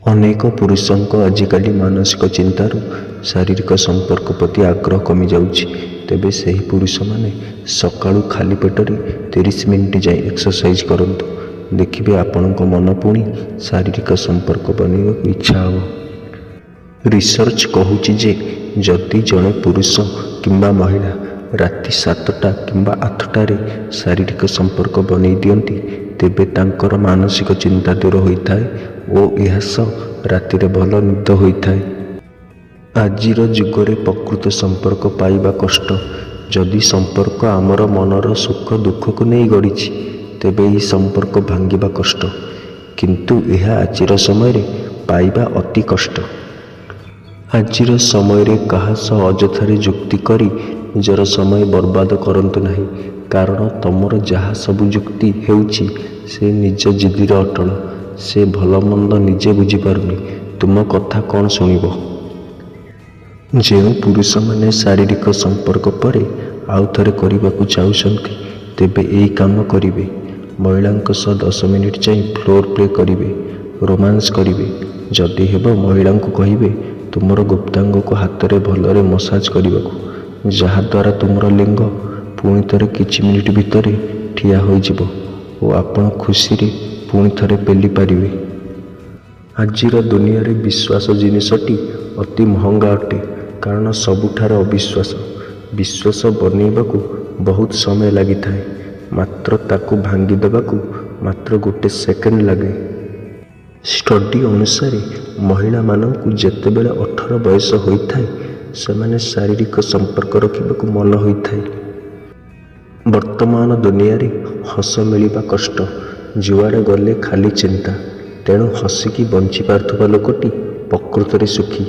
ଅନେକ ପୁରୁଷଙ୍କ ଆଜିକାଲି ମାନସିକ ଚିନ୍ତାରୁ ଶାରୀରିକ ସମ୍ପର୍କ ପ୍ରତି ଆଗ୍ରହ କମିଯାଉଛି। ତେବେ ସେହି ପୁରୁଷମାନେ ସକାଳୁ ଖାଲି ପେଟରେ 30 ମିନିଟ୍ ଯାଏଁ ଏକ୍ସରସାଇଜ୍ କରନ୍ତୁ। ଦେଖିବେ ଆପଣଙ୍କ ମନ ପୁଣି ଶାରୀରିକ ସମ୍ପର୍କ ବନେଇବାକୁ ଇଚ୍ଛା ହେବ। ରିସର୍ଚ୍ଚ କହୁଛି ଯେ ଯଦି ଜଣେ ପୁରୁଷ କିମ୍ବା ମହିଳା ରାତି 7ଟା କିମ୍ବା 8ଟାରେ ଶାରୀରିକ ସମ୍ପର୍କ ବନେଇ ଦିଅନ୍ତି ତେବେ ତାଙ୍କର ମାନସିକ ଚିନ୍ତା ଦୂର ହୋଇଥାଏ ଓ ଏହା ସହ ରାତିରେ ଭଲ ନିଦ ହୋଇଥାଏ। ଆଜିର ଯୁଗରେ ପ୍ରକୃତ ସମ୍ପର୍କ ପାଇବା କଷ୍ଟ। ଯଦି ସମ୍ପର୍କ ଆମର ମନର ସୁଖ ଦୁଃଖକୁ ନେଇ ଗଢ଼ିଛି ତେବେ ଏହି ସମ୍ପର୍କ ଭାଙ୍ଗିବା କଷ୍ଟ, କିନ୍ତୁ ଏହା ଆଜିର ସମୟରେ ପାଇବା ଅତି କଷ୍ଟ। ଆଜିର ସମୟରେ କାହା ସହ ଅଯଥାରେ ଯୁକ୍ତି କରି ନିଜର ସମୟ ବର୍ବାଦ କରନ୍ତୁ ନାହିଁ, କାରଣ ତମର ଯାହା ସବୁ ଯୁକ୍ତି ହେଉଛି ସେ ନିଜ ଜିଦିରେ ଅଟଳ। ସେ ଭଲ ମନ୍ଦ ନିଜେ ବୁଝିପାରୁନି, ତୁମ କଥା କ'ଣ ଶୁଣିବ? ଯେଉଁ ପୁରୁଷମାନେ ଶାରୀରିକ ସମ୍ପର୍କ ପରେ ଆଉ ଥରେ କରିବାକୁ ଚାହୁଁଛନ୍ତି ତେବେ ଏହି କାମ କରିବେ। ମହିଳାଙ୍କ ସହ 10 ମିନିଟ୍ ଯାଏଁ ଫ୍ଲୋର ପ୍ଲେ କରିବେ, ରୋମାନ୍ସ କରିବେ। ଯଦି ହେବ ମହିଳାଙ୍କୁ କହିବେ ତୁମର ଗୁପ୍ତାଙ୍ଗକୁ ହାତରେ ଭଲରେ ମସାଜ କରିବାକୁ, ଯାହାଦ୍ୱାରା ତୁମର ଲିଙ୍ଗ ପୁଣି ଥରେ କିଛି ମିନିଟ୍ ଭିତରେ ଠିଆ ହୋଇଯିବ ଓ ଆପଣ ଖୁସିରେ ପୁଣି ଥରେ ପେଲି ପାରିବେ। ଆଜିର ଦୁନିଆରେ ବିଶ୍ୱାସ ଜିନିଷଟି ଅତି ମହଙ୍ଗା ଅଟେ, କାରଣ ସବୁଠାରେ ଅବିଶ୍ୱାସ। ବିଶ୍ୱାସ ବନେଇବାକୁ ବହୁତ ସମୟ ଲାଗିଥାଏ, ମାତ୍ର ତାକୁ ଭାଙ୍ଗି ଦେବାକୁ ମାତ୍ର 1 ସେକେଣ୍ଡ ଲାଗେ। ଷ୍ଟଡି ଅନୁସାରେ ମହିଳାମାନଙ୍କୁ ଯେତେବେଳେ 18 ବୟସ ହୋଇଥାଏ ସେମାନେ ଶାରୀରିକ ସମ୍ପର୍କ ରଖିବାକୁ ମନ ହୋଇଥାଏ। ବର୍ତ୍ତମାନ ଦୁନିଆରେ ହସ ମିଳିବା କଷ୍ଟ, ଯୁଆଡ଼େ ଗଲେ ଖାଲି ଚିନ୍ତା। ତେଣୁ ହସିକି ବଞ୍ଚି ପାରୁଥିବା ଲୋକଟି ପ୍ରକୃତରେ ସୁଖୀ।